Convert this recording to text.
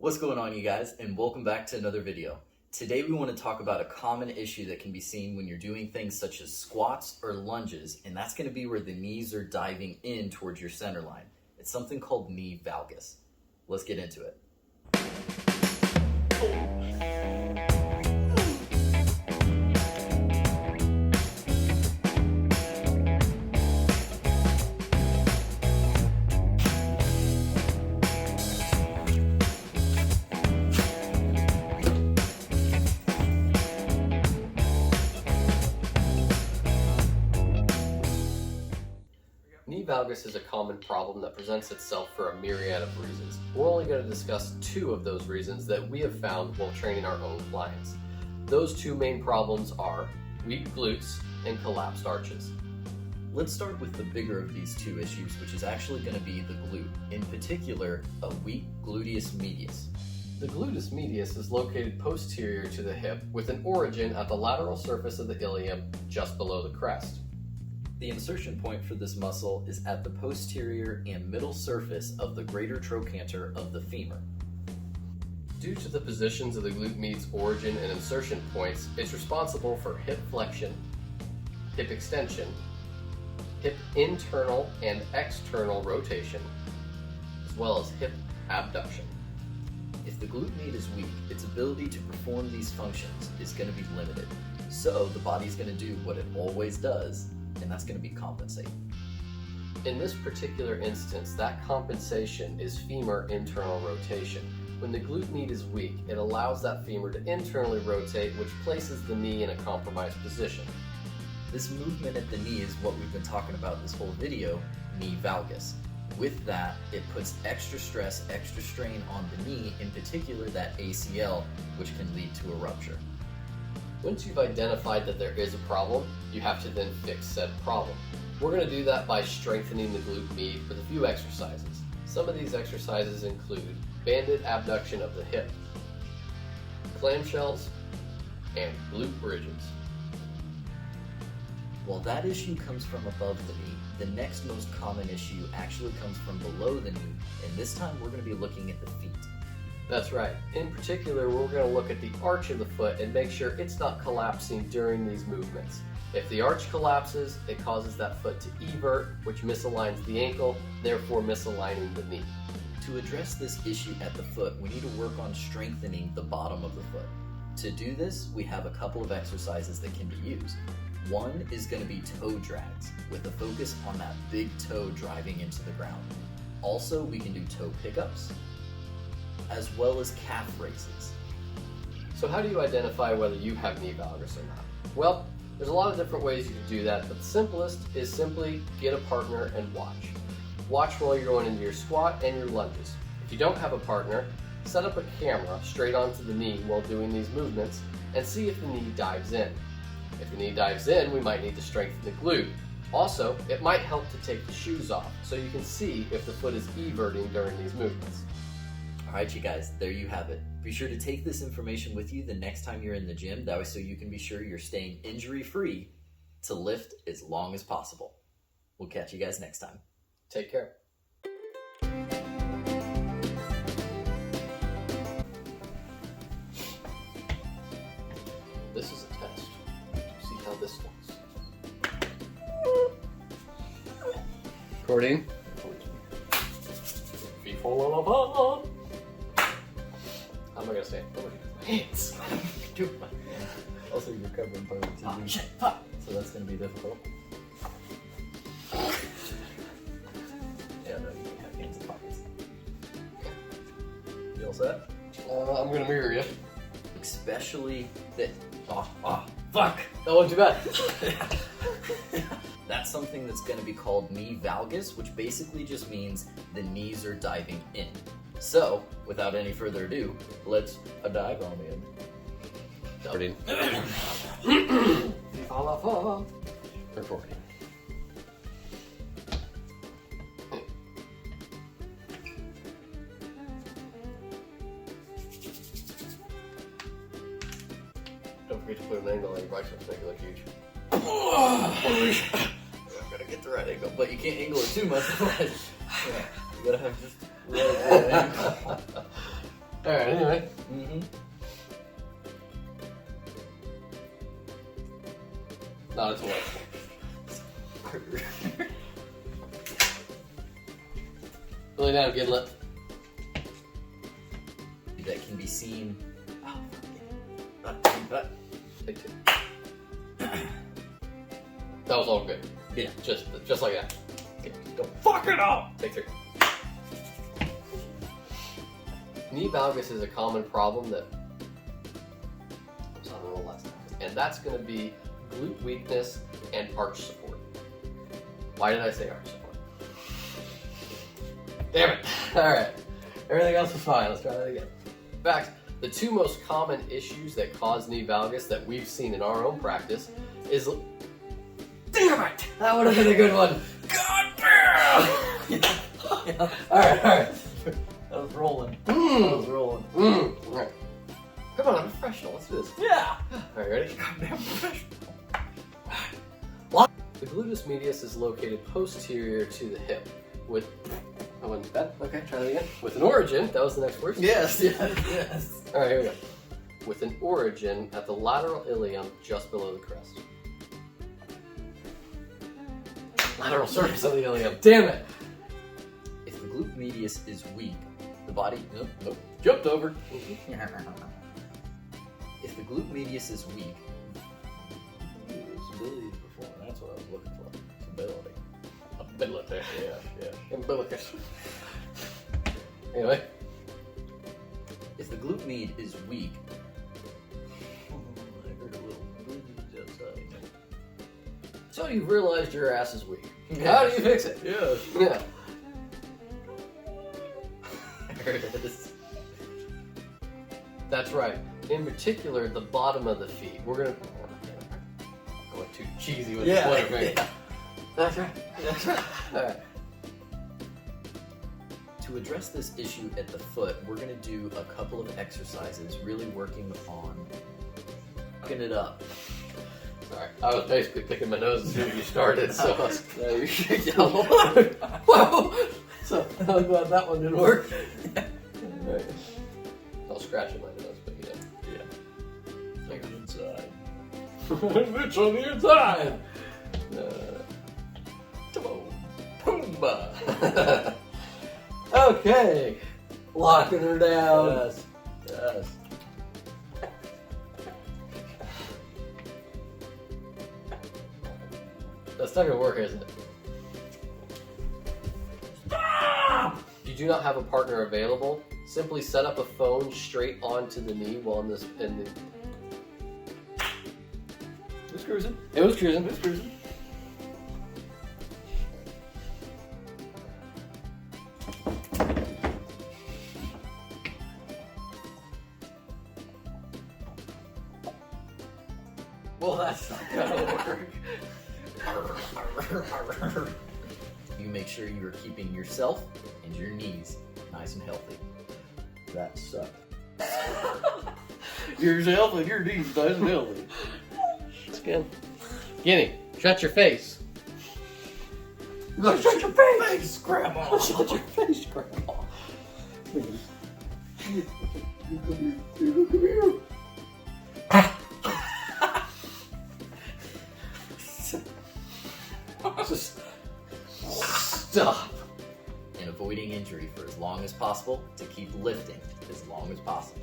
What's going on, you guys, and welcome back to another video. Today we want to talk about a common issue that can be seen when you're doing things such as squats or lunges, and that's going to be where the knees are diving in towards your center line. It's something called knee valgus. Let's get into it. Knee valgus is a common problem that presents itself for a myriad of reasons. We're only going to discuss two of those reasons that we have found while training our own clients. Those two main problems are weak glutes and collapsed arches. Let's start with the bigger of these two issues, which is actually going to be the glute, in particular, a weak gluteus medius. The gluteus medius is located posterior to the hip with an origin at the lateral surface of the ilium just below the crest. The insertion point for this muscle is at the posterior and middle surface of the greater trochanter of the femur. Due to the positions of the glute medius origin and insertion points, it's responsible for hip flexion, hip extension, hip internal and external rotation, as well as hip abduction. If the glute med is weak, its ability to perform these functions is going to be limited. So the body's going to do what it always does, and that's going to be compensate. In this particular instance, that compensation is femur internal rotation. When the glute med is weak, it allows that femur to internally rotate, which places the knee in a compromised position. This movement at the knee is what we've been talking about this whole video, knee valgus. With that, it puts extra stress, extra strain on the knee, in particular that ACL, which can lead to a rupture. Once you've identified that there is a problem, you have to then fix said problem. We're going to do that by strengthening the glute med with a few exercises. Some of these exercises include banded abduction of the hip, clamshells, and glute bridges. While that issue comes from above the knee, the next most common issue actually comes from below the knee, and this time we're going to be looking at the feet. That's right. In particular, we're going to look at the arch of the foot and make sure it's not collapsing during these movements. If the arch collapses, it causes that foot to evert, which misaligns the ankle, therefore misaligning the knee. To address this issue at the foot, we need to work on strengthening the bottom of the foot. To do this, we have a couple of exercises that can be used. One is going to be toe drags, with a focus on that big toe driving into the ground. Also, we can do toe pickups, as well as calf raises. So how do you identify whether you have knee valgus or not? Well, there's a lot of different ways you can do that, but the simplest is simply get a partner and watch. Watch while you're going into your squat and your lunges. If you don't have a partner, set up a camera straight onto the knee while doing these movements and see if the knee dives in. If the knee dives in, we might need to strengthen the glute. Also, it might help to take the shoes off so you can see if the foot is everting during these movements. Alright, you guys, there you have it. Be sure to take this information with you the next time you're in the gym, that way so you can be sure you're staying injury-free to lift as long as possible. We'll catch you guys next time. Take care. This is a test. See how this goes. Recording. How am I gonna say it? My hands. Also, you're covering part of the TV. Oh, shit, fuck. So that's going to be difficult. Yeah, no, you can have hands in pockets. You all set? I'm gonna mirror you. Especially that. Fuck! That wasn't too bad. That's something that's going to be called knee valgus, which basically just means the knees are diving in. So, without any further ado, let's dive on in. Recording. Recording. Don't forget to put an angle on your biceps, make it look huge. I gotta get the right angle, but you can't angle it too much. Yeah, you gotta have just right angle. Alright, anyway. Not a toy. Lay down, Gidlet. That can be seen. Oh, Take two. That was all good. yeah. Just like that. Go fuck it up! Take three. Knee valgus is a common problem that was on the roll last time. And that's going to be glute weakness and arch support. Why did I say arch support? Damn it! Alright. Everything else is fine. Let's try that again. In fact, the two most common issues that cause knee valgus that we've seen in our own practice is... Damn it! That would have been a good one. God damn! Alright. I was rolling. Alright. Come on, I'm a professional. Let's do this. Yeah! Alright, ready? Goddamn professional. The gluteus medius is located posterior to the hip with... I went to bed. Okay, try that again. With an origin. That was the next word. Yes. Alright, here we go. With an origin at the lateral ilium just below the crest. Lateral surface of the ilium. Damn it! If the glute medius is weak, the body... Nope. Jumped over. If the glute medius is weak... Ability to perform. That's what I was looking for. Ability. Ability. Yeah. Umbilicus. Anyway. If the glute med is weak... I heard a little bleed outside. So you've realized your ass is weak. How do you fix it? Yes. Yeah. There it is. That's right. In particular, the bottom of the feet. We're gonna... I went too cheesy with the pointer finger. Yeah. That's right. Alright. To address this issue at the foot, we're going to do a couple of exercises, really working on fucking it up. Sorry. I was basically picking my nose as soon as you started, so... No, you should Whoa! So, I'm glad that one didn't work. Right. I'll scratch at my nose, but you know. Yeah. Like inside. It's on the inside! Pumbaa! Okay. Locking her down. Yes. That's not gonna work, is it? Stop! If you do not have a partner available, simply set up a phone straight onto the knee while in this. It was cruising. Well, that's not gonna work. You make sure you are keeping yourself and your knees nice and healthy. That sucked. Yourself and your knees nice and healthy. Skin. Guinea, shut your face. Shut your face, Grandma! Shut your face, Grandma. Please. Come here. Just stop. And avoiding injury for as long as possible to keep lifting as long as possible.